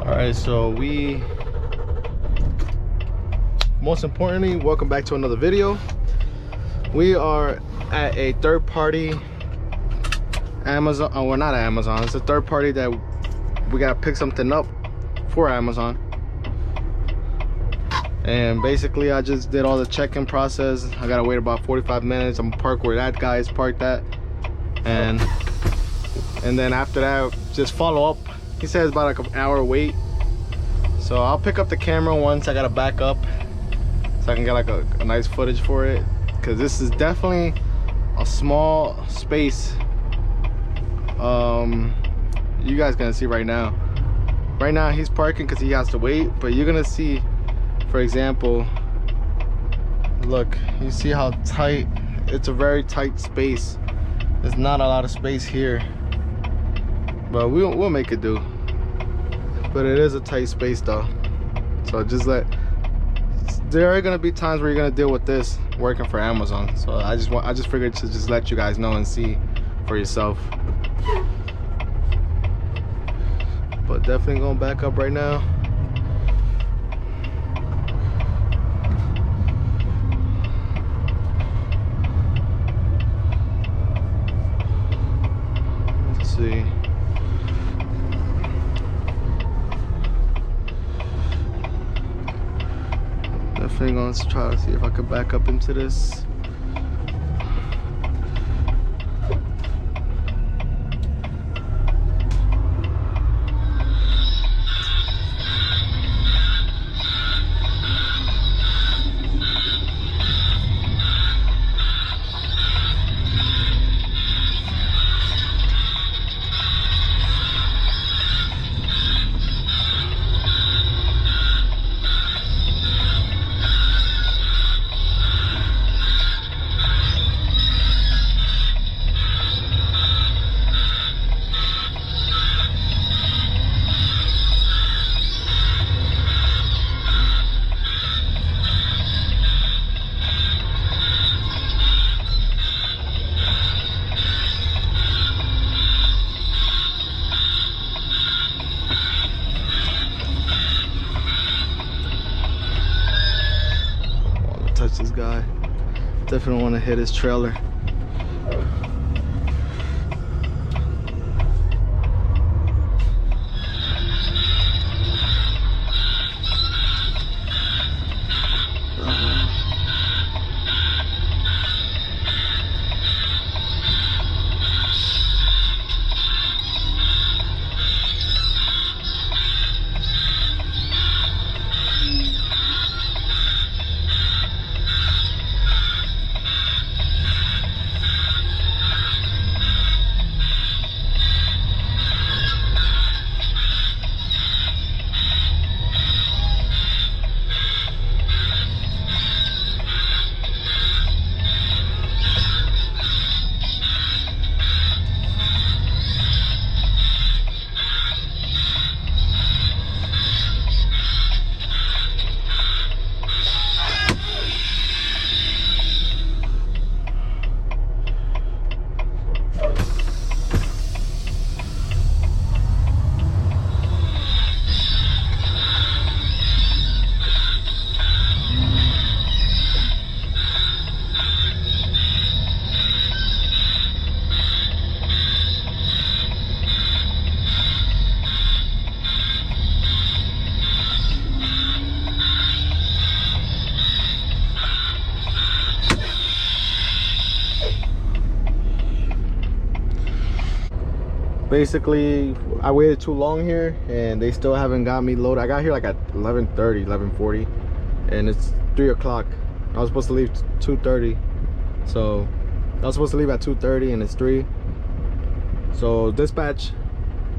Alright, so most importantly, welcome back to another video. We are at a third-party Amazon, oh, well, not Amazon, it's a third party that we gotta pick something up for Amazon. And basically I just did all the check-in process. I gotta wait about 45 minutes. I'm parked where that guy is parked at, and then after that just follow up. He says about like an hour wait, so I'll pick up the camera once I gotta back up so I can get like a nice footage for it, because this is definitely a small space. You guys gonna see right now he's parking because he has to wait, but you're gonna see, for example, look, you see how tight, it's a very tight space. There's not a lot of space here, but we'll make it do. But it is a tight space though, so there are gonna be times where you're gonna deal with this working for Amazon. So I just figured to just let you guys know and see for yourself. But definitely going back up right now. Let's see. Definitely going to try to see if I could back up into this. Touch this guy. Definitely want to hit his trailer. Basically, I waited too long here and they still haven't got me loaded. I got here like at 11:30, 11:40, and it's 3 o'clock. I was supposed to leave 2:30, so I was supposed to leave at 2:30 and it's 3. So dispatch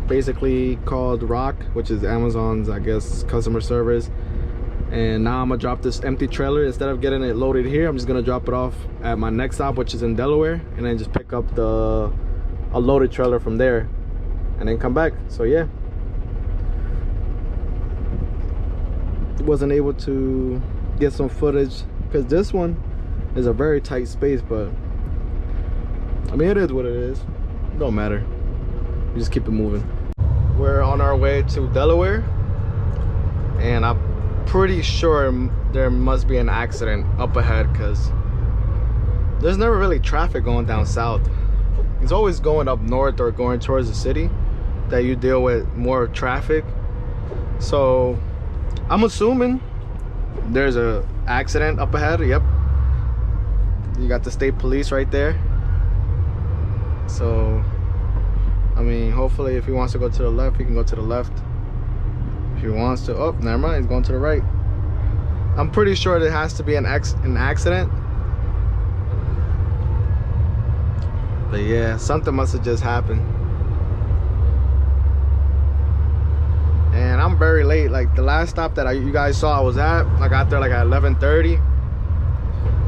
basically called Rock, which is Amazon's, I guess, customer service, and now I'm gonna drop this empty trailer. Instead of getting it loaded here, I'm just gonna drop it off at my next stop, which is in Delaware, and then just pick up a loaded trailer from there and then come back. So yeah, wasn't able to get some footage because this one is a very tight space, but I mean, it is what it is. It don't matter, you just keep it moving. We're on our way to Delaware. and I'm pretty sure there must be an accident up ahead, because there's never really traffic going down south. It's always going up north or going towards the city that you deal with more traffic. So I'm assuming there's a accident up ahead. Yep, you got the state police right there. So I mean, hopefully if he wants to go to the left, he can go to the left. If he wants to, oh, never mind, he's going to the right. I'm pretty sure there has to be an accident. But yeah, something must have just happened. And I'm very late. Like the last stop that you guys saw I was at, I got there like at 11:30,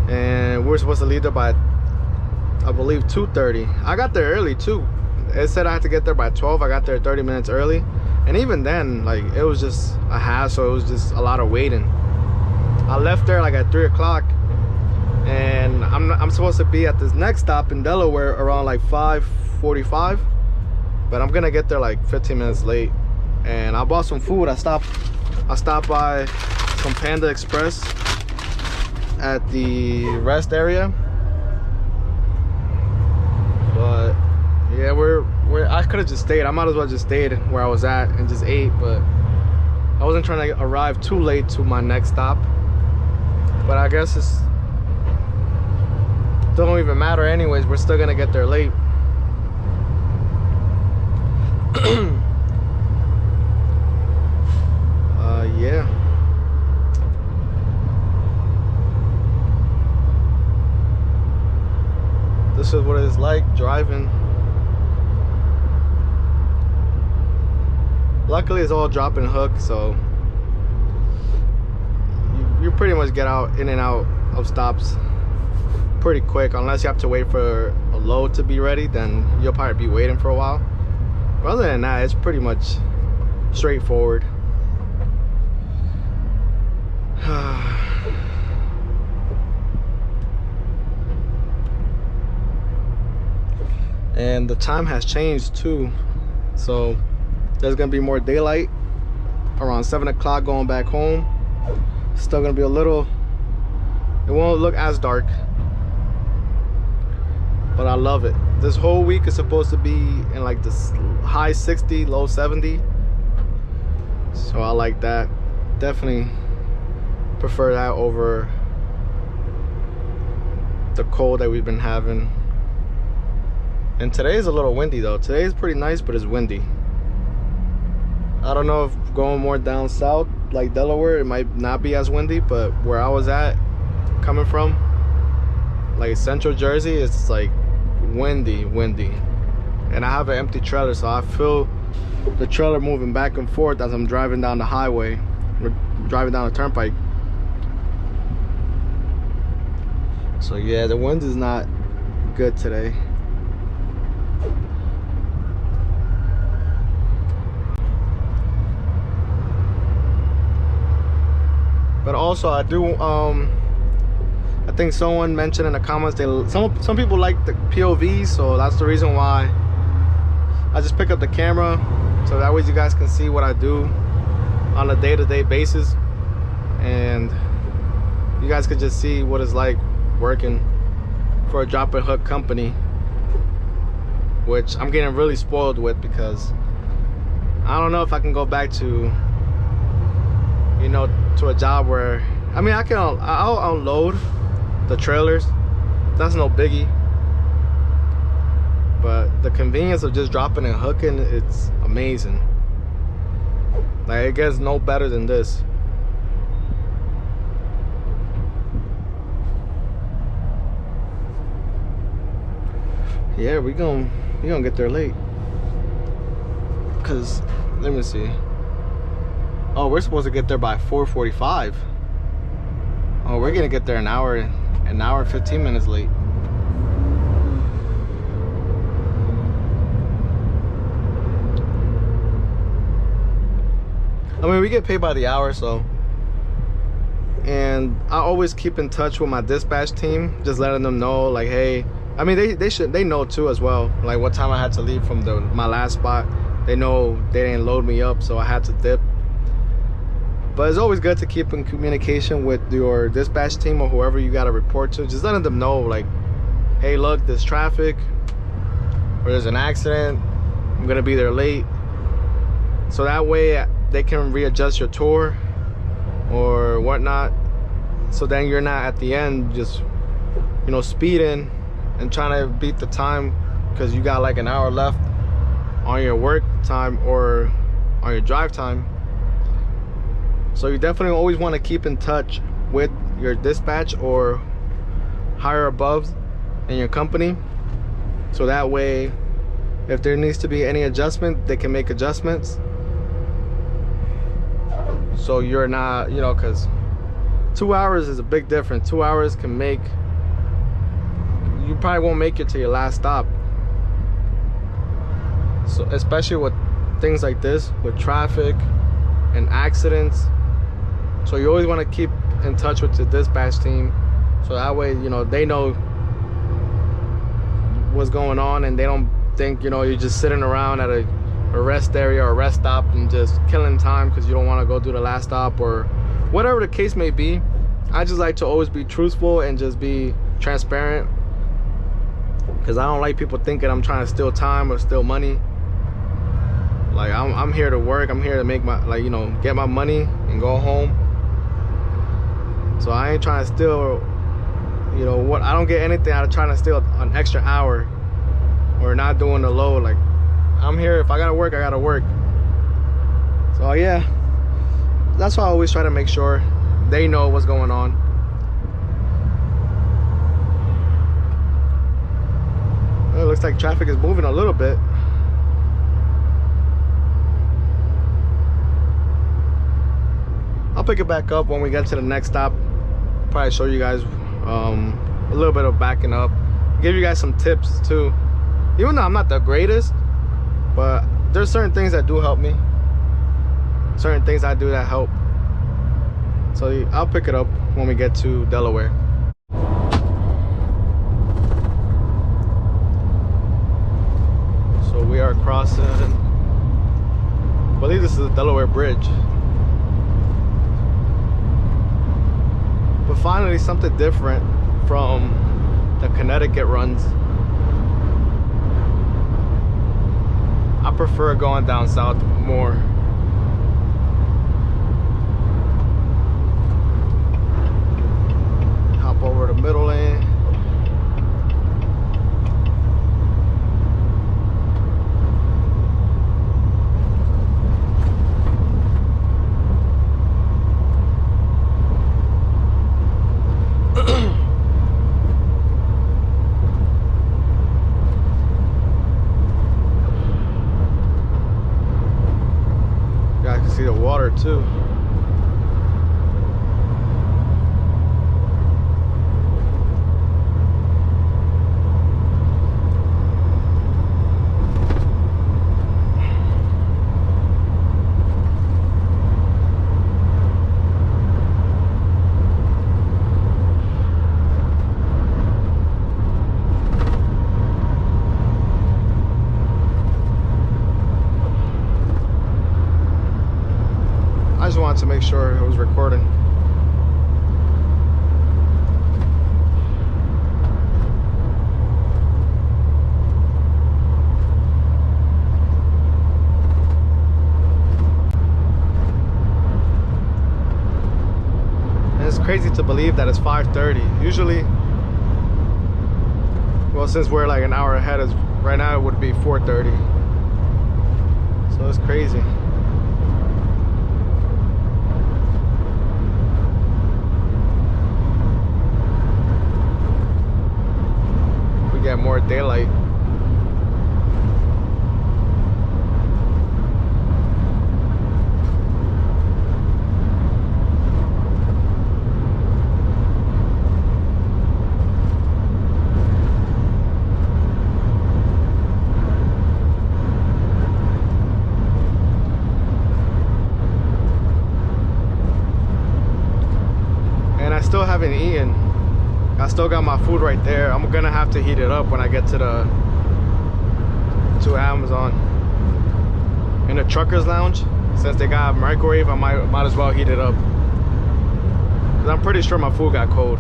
and we were supposed to leave there by, I believe, 2:30. I got there early too. It said I had to get there by 12. I got there 30 minutes early, and even then, like, it was just a hassle. It was just a lot of waiting. I left there like at 3 o'clock, and I'm supposed to be at this next stop in Delaware around like 5:45, but I'm gonna get there like 15 minutes late. And I bought some food. I stopped by some Panda Express at the rest area. But yeah, I could have just stayed. I might as well just stayed where I was at and just ate, but I wasn't trying to arrive too late to my next stop. But I guess it's don't even matter anyways. We're still gonna get there late. Yeah. This is what it's like driving. Luckily it's all drop and hook, so you pretty much get out in and out of stops pretty quick, unless you have to wait for a load to be ready. Then you'll probably be waiting for a while. But other than that, it's pretty much straightforward. And the time has changed too, so there's gonna be more daylight around 7 o'clock going back home. Still gonna be a little, it won't look as dark, but I love it. This whole week is supposed to be in like this high 60, low 70, so I like that. Definitely prefer that over the cold that we've been having. And today is a little windy though. Today is pretty nice, but it's windy. I don't know if going more down south like Delaware, it might not be as windy, but where I was at, coming from like central Jersey, it's like windy. And I have an empty trailer, so I feel the trailer moving back and forth as I'm driving down the highway. We're driving down the turnpike. So yeah, the wind is not good today. But also I do, I think someone mentioned in the comments, some people like the POVs, so that's the reason why I just pick up the camera, so that way you guys can see what I do on a day-to-day basis, and you guys could just see what it's like working for a drop and hook company, which I'm getting really spoiled with, because I don't know if I can go back to, you know, to a job where, I mean, I'll unload the trailers, that's no biggie, but the convenience of just dropping and hooking, it's amazing. Like, it gets no better than this. Yeah, we gonna get there late, cause let me see. Oh, we're supposed to get there by 4:45. Oh, we're gonna get there an hour and 15 minutes late. I mean, we get paid by the hour, so. And I always keep in touch with my dispatch team, just letting them know, like, hey, I mean, they know too as well, like what time I had to leave from my last spot. They know they didn't load me up, so I had to dip. But it's always good to keep in communication with your dispatch team or whoever you got to report to. Just letting them know, like, hey, look, there's traffic or there's an accident. I'm gonna be there late. So that way they can readjust your tour or whatnot. So then you're not at the end just, you know, speeding and trying to beat the time because you got like an hour left on your work time or on your drive time. So you definitely always want to keep in touch with your dispatch or higher above in your company, so that way if there needs to be any adjustment, they can make adjustments. So you're not, you know, because 2 hours is a big difference. 2 hours can make, you probably won't make it to your last stop. So especially with things like this, with traffic and accidents. So you always want to keep in touch with the dispatch team, so that way, you know, they know what's going on and they don't think, you know, you're just sitting around at a rest area or a rest stop and just killing time because you don't want to go do the last stop or whatever the case may be. I just like to always be truthful and just be transparent, because I don't like people thinking I'm trying to steal time or steal money. Like, I'm here to work. I'm here to make my, like, you know, get my money and go home. So I ain't trying to steal, you know, what, I don't get anything out of trying to steal an extra hour or not doing the load. Like, I'm here, if I gotta work, I gotta work. So yeah, that's why I always try to make sure they know what's going on. Well, it looks like traffic is moving a little bit. I'll pick it back up when we get to the next stop. Probably show you guys a little bit of backing up, give you guys some tips too. Even though I'm not the greatest, but there's certain things that do help me, certain things I do that help. So I'll pick it up when we get to Delaware. So we are crossing, I believe this is the Delaware Bridge. But finally something different from the Connecticut runs. I prefer going down south more. Hop over the middle lane. See the water too. I just wanted to make sure it was recording. And it's crazy to believe that it's 5:30. Usually, well, since we're like an hour ahead, right now it would be 4:30. So it's crazy. Get more daylight. And I still haven't eaten. I still got my food right there. I'm gonna have to heat it up when I get to Amazon. In the truckers lounge, since they got a microwave, I might as well heat it up. Cause I'm pretty sure my food got cold.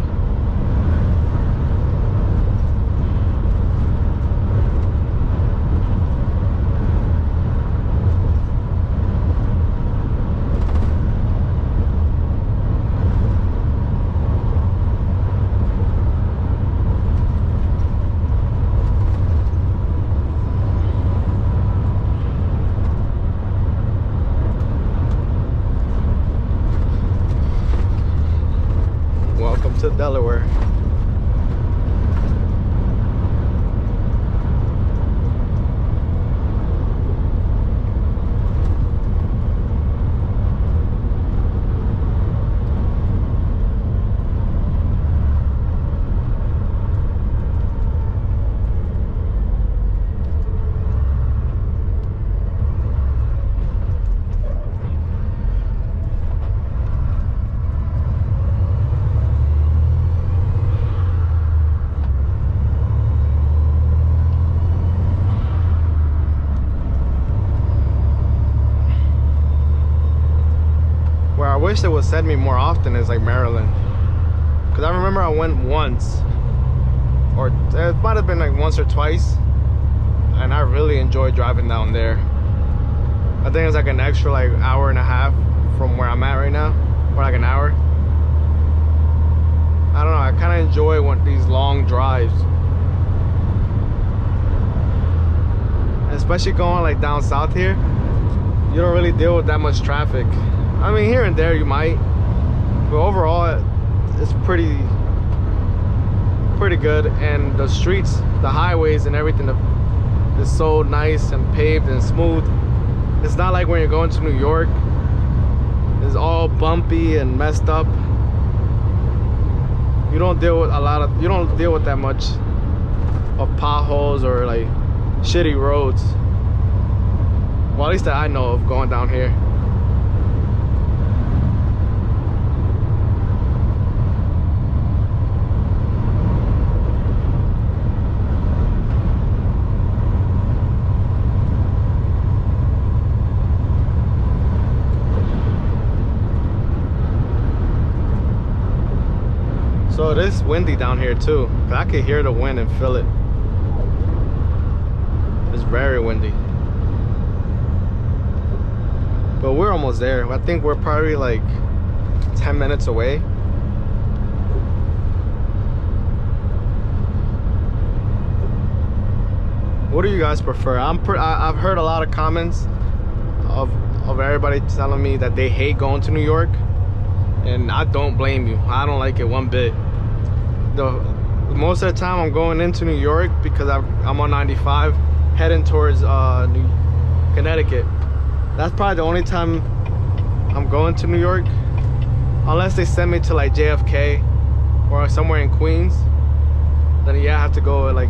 Welcome to Delaware. Where I wish they would send me more often is like Maryland, because I remember I went once, or it might have been like once or twice, and I really enjoyed driving down there. I think it's like an extra like hour and a half from where I'm at right now, or like an hour. I don't know, I kind of enjoy these long drives, especially going like down south here. You don't really deal with that much traffic. I mean, here and there you might, but overall it's pretty good. And the streets, the highways and everything is so nice and paved and smooth. It's not like when you're going to New York, it's all bumpy and messed up. You don't deal with that much of potholes or like shitty roads. Well, at least that I know of going down here. So it is windy down here too. I can hear the wind and feel it. It's very windy. But we're almost there. I think we're probably like 10 minutes away. What do you guys prefer? I've heard a lot of comments of everybody telling me that they hate going to New York, and I don't blame you. I don't like it one bit. Most of the time I'm going into New York because I'm on 95 heading towards Connecticut. That's probably the only time I'm going to New York, unless they send me to like JFK or somewhere in Queens. Then yeah, I have to go like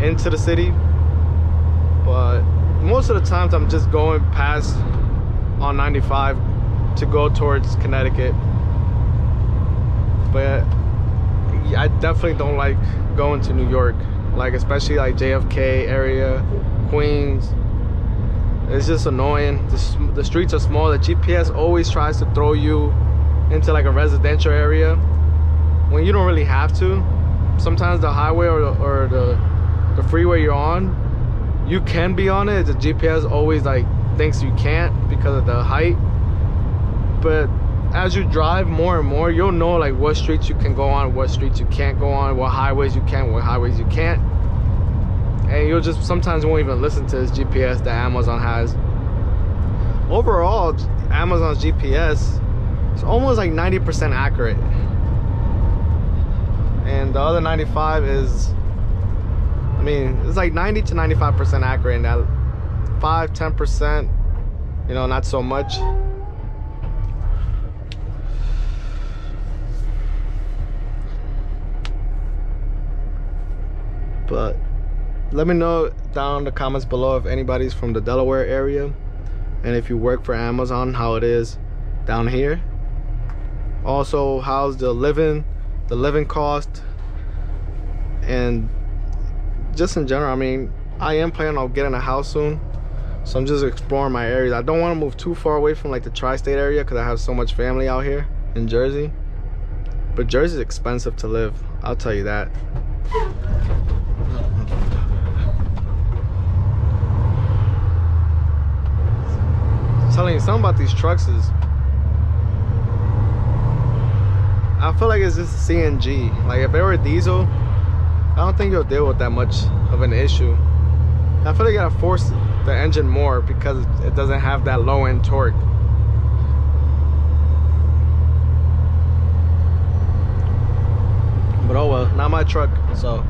into the city. But most of the times I'm just going past on 95 to go towards Connecticut. But I definitely don't like going to New York, like especially like JFK area, Queens. It's just annoying. The streets are small. The GPS always tries to throw you into like a residential area when you don't really have to. Sometimes the highway or the freeway you're on, you can be on it. The GPS always like thinks you can't because of the height. But as you drive more and more, you'll know like what streets you can go on, what streets you can't go on, what highways you can, what highways you can't. And you'll just sometimes won't even listen to this GPS that Amazon has. Overall, Amazon's GPS is almost like 90% accurate, and the other 95 is, I mean, it's like 90 to 95% accurate, and that 5-10%, you know, not so much. But let me know down in the comments below if anybody's from the Delaware area, and if you work for Amazon, how it is down here. Also, how's the living cost, and just in general. I mean, I am planning on getting a house soon, So I'm just exploring my areas. I don't want to move too far away from like the tri-state area because I have so much family out here in Jersey. But Jersey's expensive to live, I'll tell you that. I'm telling you, something about these trucks is, I feel like it's just CNG. Like if it were diesel, I don't think you'll deal with that much of an issue. I feel like you gotta force the engine more because it doesn't have that low end torque. But oh well, not my truck, so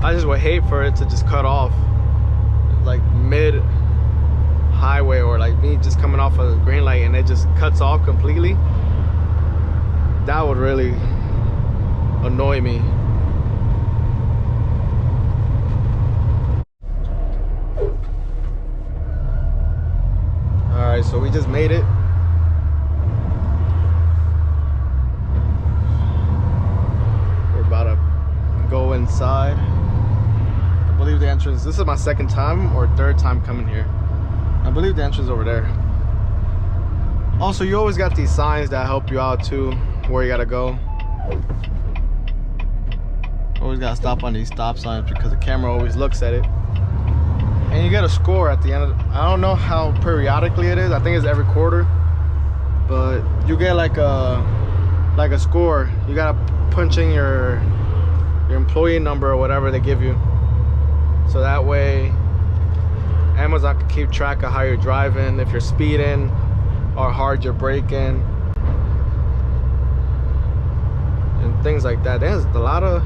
I just would hate for it to just cut off like mid highway, or like me just coming off a green light and it just cuts off completely. That would really annoy me. All right, so we just made it. We're about to go inside. I believe the entrance, this is my second time or third time coming here. I believe the entrance is over there. Also, you always got these signs that help you out too, where you gotta go. Always gotta stop on these stop signs because the camera always looks at it. And you get a score at the end of, I don't know how periodically it is. I think it's every quarter. But you get like a score. You gotta punch in your employee number or whatever they give you. So that way Amazon can keep track of how you're driving, if you're speeding, or how hard you're braking, and things like that. There's a lot of,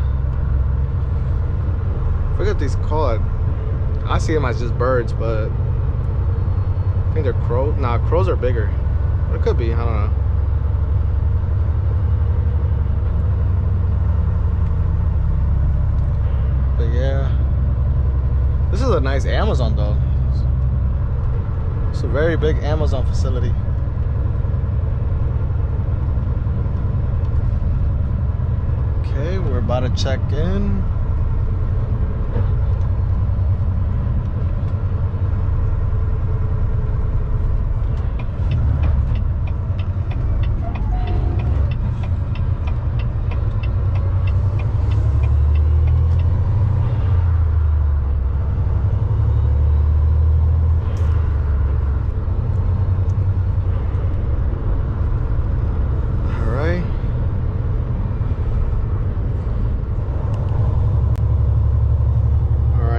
I forget what these called. I see them as just birds, but I think they're crows. Nah, crows are bigger. But it could be, I don't know. But yeah, this is a nice Amazon though. It's a very big Amazon facility. Okay, we're about to check in.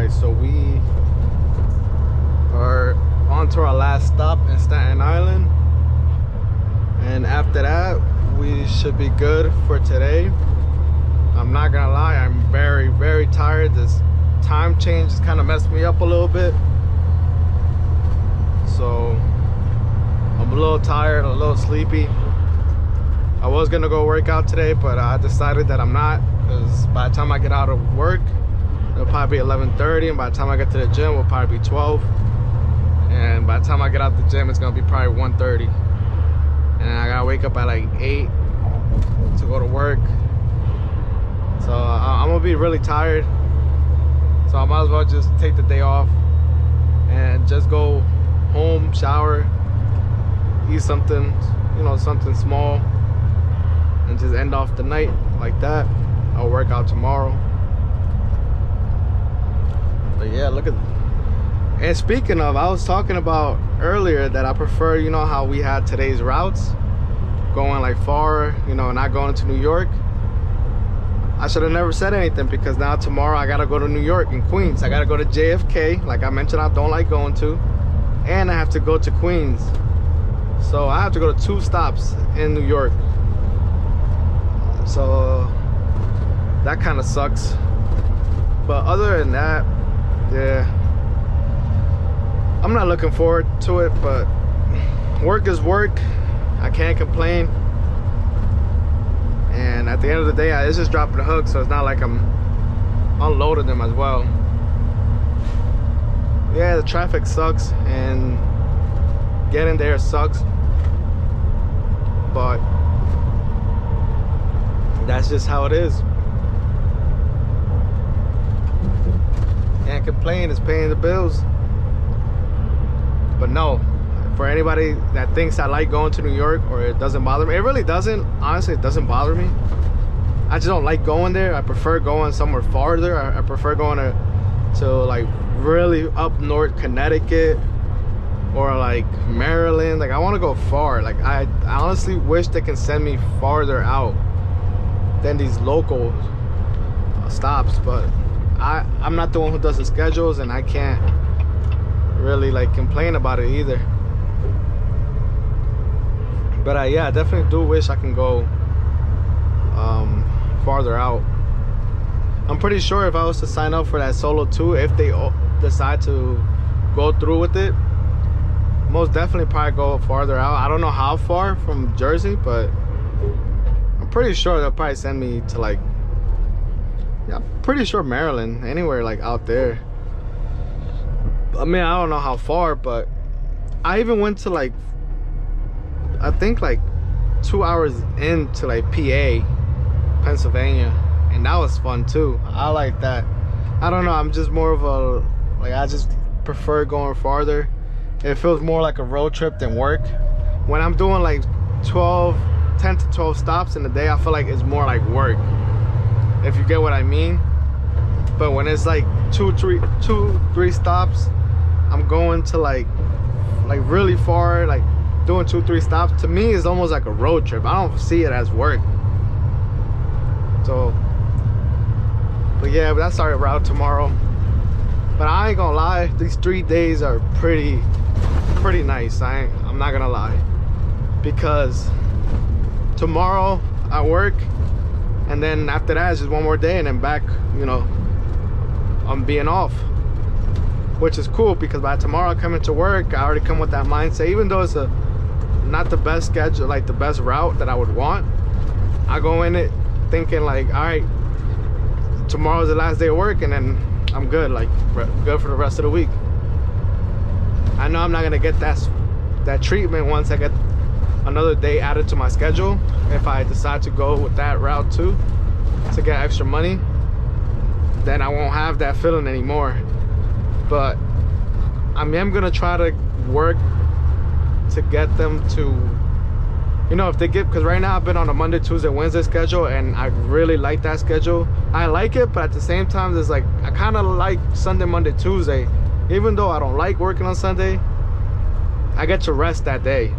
So we are on to our last stop in Staten Island, and after that we should be good for today. I'm not gonna lie, I'm very, very tired. This time change has kind of messed me up a little bit, so I'm a little tired, a little sleepy. I was gonna go work out today, but I decided that I'm not, because by the time I get out of work it'll probably be 11:30, and by the time I get to the gym it'll probably be 12, and by the time I get out the gym it's gonna be probably 1:30, and I gotta wake up at like 8 to go to work. So I'm gonna be really tired, so I might as well just take the day off and just go home, shower, eat something, you know, something small, and just end off the night like that. I'll work out tomorrow. But yeah, look at, and speaking of, I was talking about earlier that I prefer, you know how we had today's routes going like far, you know, not going to New York. I should have never said anything, because now tomorrow I gotta go to New York in Queens. I gotta go to JFK, like I mentioned I don't like going to, and I have to go to Queens. So I have to go to 2 stops in New York. So that kind of sucks. But other than that, yeah, I'm not looking forward to it, but work is work. I can't complain. And at the end of the day, it's just dropping the hook, so it's not like I'm unloading them as well. Yeah, the traffic sucks and getting there sucks, but that's just how it is. and complain is paying the bills. But no, for anybody that thinks I like going to New York or it doesn't bother me, it really doesn't. Honestly, it doesn't bother me. I just don't like going there. I prefer going somewhere farther. I prefer going to like really up north Connecticut or like Maryland. Like I want to go far. Like I honestly wish they can send me farther out than these local stops, but I'm not the one who does the schedules, and I can't really like complain about it either. But yeah, I definitely do wish I can go farther out. I'm pretty sure if I was to sign up for that solo 2, if they decide to go through with it, most definitely probably go farther out. I don't know how far from Jersey, but I'm pretty sure they'll probably send me to like, yeah, I'm pretty sure Maryland, anywhere like out there. I mean, I don't know how far, but I even went to like, I think like 2 hours into like PA, Pennsylvania, and that was fun too. I like that. I don't know, I'm just more of a, like, I just prefer going farther. It feels more like a road trip than work. When I'm doing like 10 to 12 stops in a day, I feel like it's more like work, if you get what I mean. But when it's like 2-3 stops, I'm going to like really far, like doing 2-3 stops. To me, it's almost like a road trip. I don't see it as work. So, but yeah, that's our route tomorrow. But I ain't gonna lie, these 3 days are pretty nice. I'm not gonna lie, because tomorrow I work, and then after that it's just one more day, and then back, you know, I'm being off, which is cool, because by tomorrow I come into work, I already come with that mindset. Even though it's not the best schedule, like the best route that I would want, I go in it thinking like, all right, tomorrow's the last day of work, and then I'm good, like good for the rest of the week. I know I'm not gonna get that treatment once I get another day added to my schedule, if I decide to go with that route too, to get extra money. Then I won't have that feeling anymore. But I mean, I'm gonna try to work to get them to, you know, if they get, because right now I've been on a Monday, Tuesday, Wednesday schedule, and I really like that schedule. I like it, but at the same time, there's like, I kind of like Sunday, Monday, Tuesday. Even though I don't like working on Sunday, I get to rest that day.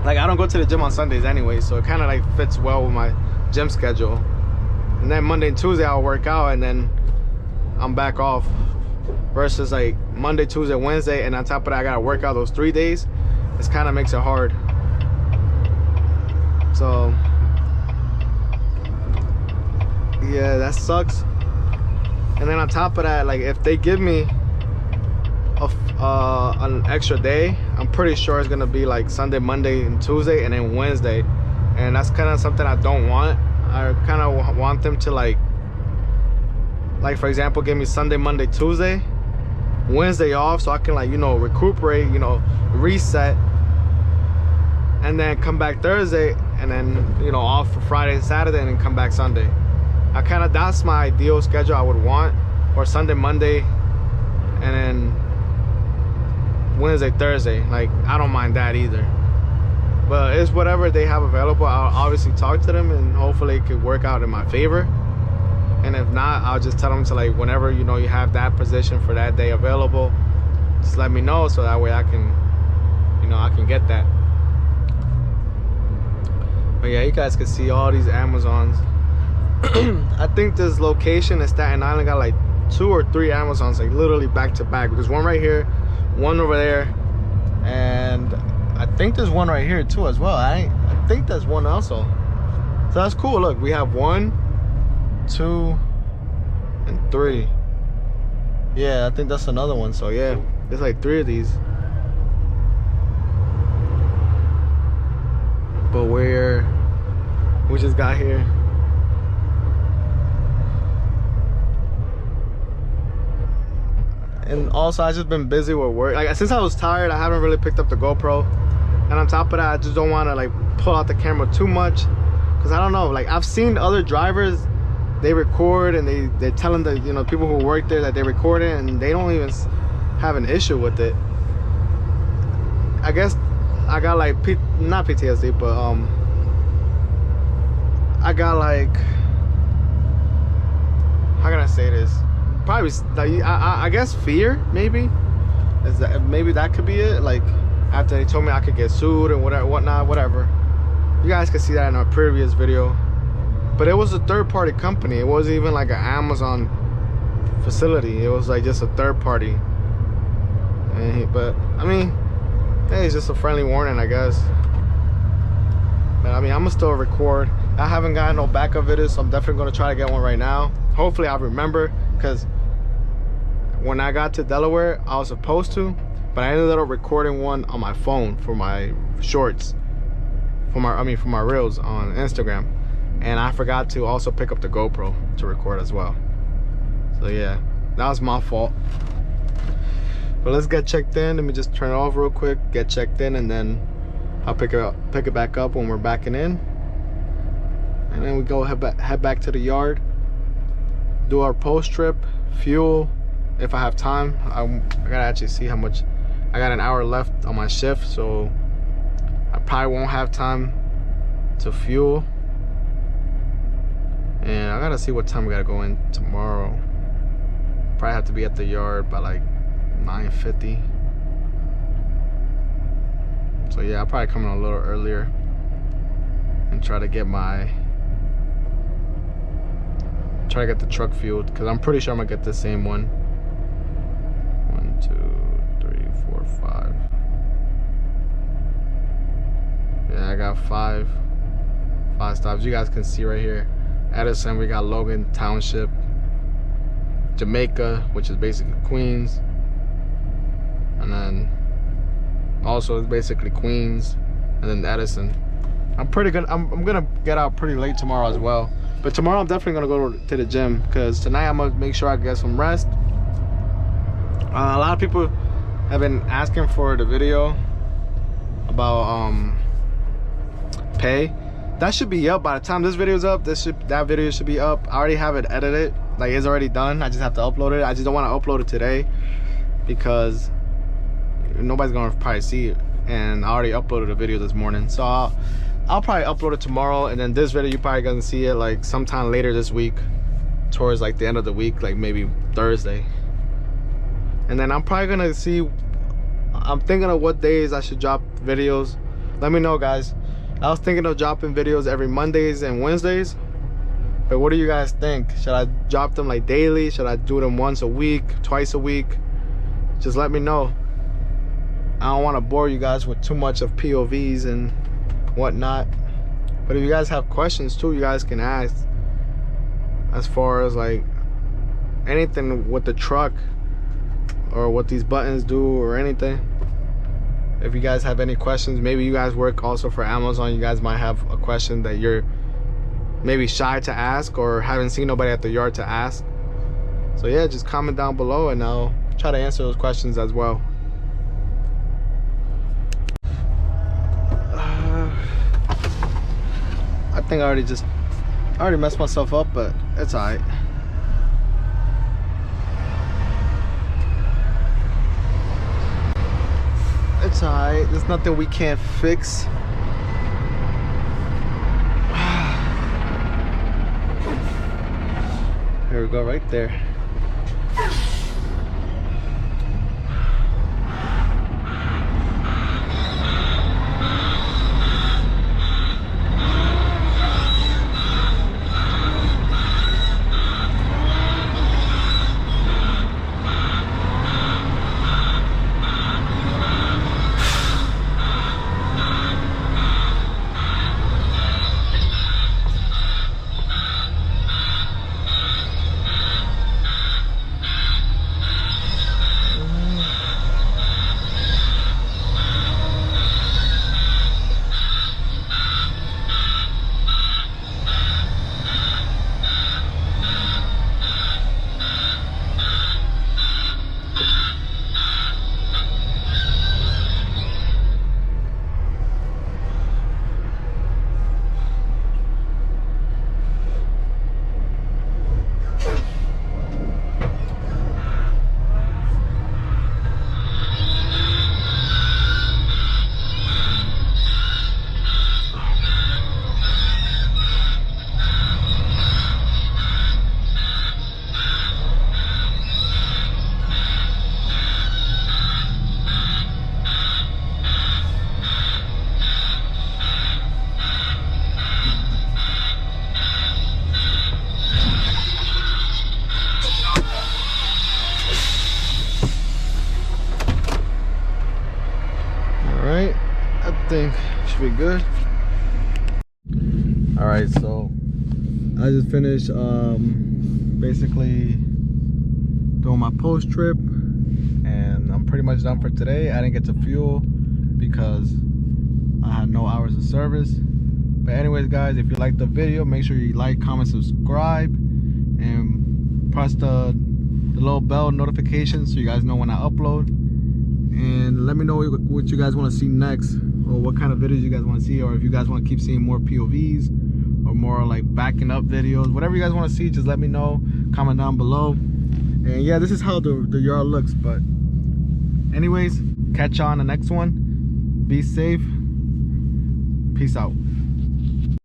Like, I don't go to the gym on Sundays anyway, so it kind of like fits well with my gym schedule. And then Monday and Tuesday I'll work out, and then I'm back off. Versus like Monday, Tuesday, Wednesday, and on top of that I gotta work out those 3 days. It kind of makes it hard. So yeah, that sucks. And then on top of that, like if they give me an extra day, I'm pretty sure it's gonna be like Sunday, Monday, and Tuesday, and then Wednesday. And that's kind of something I don't want. I kind of want them to like for example, give me Sunday, Monday, Tuesday, Wednesday off, so I can, like, you know, recuperate, you know, reset, and then come back Thursday, and then, you know, off for Friday and Saturday, and then come back Sunday. That's my ideal schedule I would want. Or Sunday, Monday, and then Wednesday, Thursday. Like, I don't mind that either. But it's whatever they have available. I'll obviously talk to them, and hopefully it could work out in my favor. And if not, I'll just tell them to, like, whenever, you know, you have that position for that day available, just let me know, so that way I can, you know, I can get that. But yeah, you guys can see all these Amazons. I think this location in Staten Island got like 2 or 3 Amazons, like literally back to back. There's one right here, one over there, and I think there's one right here too as well. I think there's one also. So that's cool. Look, we have 1, 2, and 3. Yeah, I think that's another one. So yeah, there's like 3 of these. But we just got here. And also, I just been busy with work. Like, since I was tired, I haven't really picked up the GoPro. And on top of that, I just don't want to like pull out the camera too much, because I don't know, like, I've seen other drivers they record and they're telling the, you know, people who work there that they record it, and they don't even have an issue with it. I guess I got like not PTSD, but I got like, how can I say this? Probably like I guess fear, maybe. Is that maybe that could be it? Like after they told me I could get sued and whatever. You guys can see that in our previous video. But it was a third-party company. It wasn't even like an Amazon facility. It was like just a third party. But I mean, hey, it's just a friendly warning, I guess. But I mean, I'm gonna still record. I haven't gotten no backup videos, so I'm definitely gonna try to get one right now. Hopefully I'll remember, because when I got to Delaware, I was supposed to, but I ended up recording one on my phone for my shorts, for my reels on Instagram. And I forgot to also pick up the GoPro to record as well. So yeah, that was my fault. But let's get checked in. Let me just turn it off real quick, get checked in, and then I'll pick it back up when we're backing in. And then we go head back to the yard, do our post trip, fuel if I have time. I gotta actually see how much. I got an hour left on my shift, so I probably won't have time to fuel. And I gotta see what time we gotta go in tomorrow. Probably have to be at the yard by like 9:50. So yeah, I'll probably come in a little earlier and try to get the truck fueled, because I'm pretty sure I'm gonna get the same one. 1, 2, 3, 4, 5. Yeah, I got five stops. You guys can see right here. Edison, we got Logan Township, Jamaica, which is basically Queens, and then also it's basically Queens, and then Edison. I'm gonna get out pretty late tomorrow as well. But tomorrow I'm definitely gonna go to the gym, because tonight I'm gonna make sure I get some rest. A lot of people have been asking for the video about pay. That should be up by the time this video's up. That video should be up. I already have it edited, like it's already done. I just have to upload it. I just don't want to upload it today because nobody's gonna probably see it, and I already uploaded a video this morning. So I'll probably upload it tomorrow, and then this video you probably gonna see it like sometime later this week, towards like the end of the week, like maybe Thursday. And then I'm probably gonna see, I'm thinking of what days I should drop videos. Let me know, guys. I was thinking of dropping videos every Mondays and Wednesdays, but what do you guys think? Should I drop them like daily? Should I do them once a week, twice a week? Just let me know. I don't want to bore you guys with too much of POVs and whatnot, but if you guys have questions too, you guys can ask, as far as like anything with the truck or what these buttons do or anything. If you guys have any questions, maybe you guys work also for Amazon, you guys might have a question that you're maybe shy to ask or haven't seen nobody at the yard to ask. So yeah, just comment down below and I'll try to answer those questions as well. I think I already messed myself up, but it's alright. It's alright, there's nothing we can't fix. Here we go, right there. everything should be good. All right, so I just finished basically doing my post trip, and I'm pretty much done for today. I didn't get to fuel because I had no hours of service. But anyways, guys, if you like the video, make sure you like, comment, subscribe, and press the little bell notification so you guys know when I upload. And let me know what you guys want to see next, or what kind of videos you guys want to see, or if you guys want to keep seeing more POVs or more like backing up videos. Whatever you guys want to see, just let me know. Comment down below. And yeah, this is how the yard looks. But anyways, catch you on the next one. Be safe. Peace out.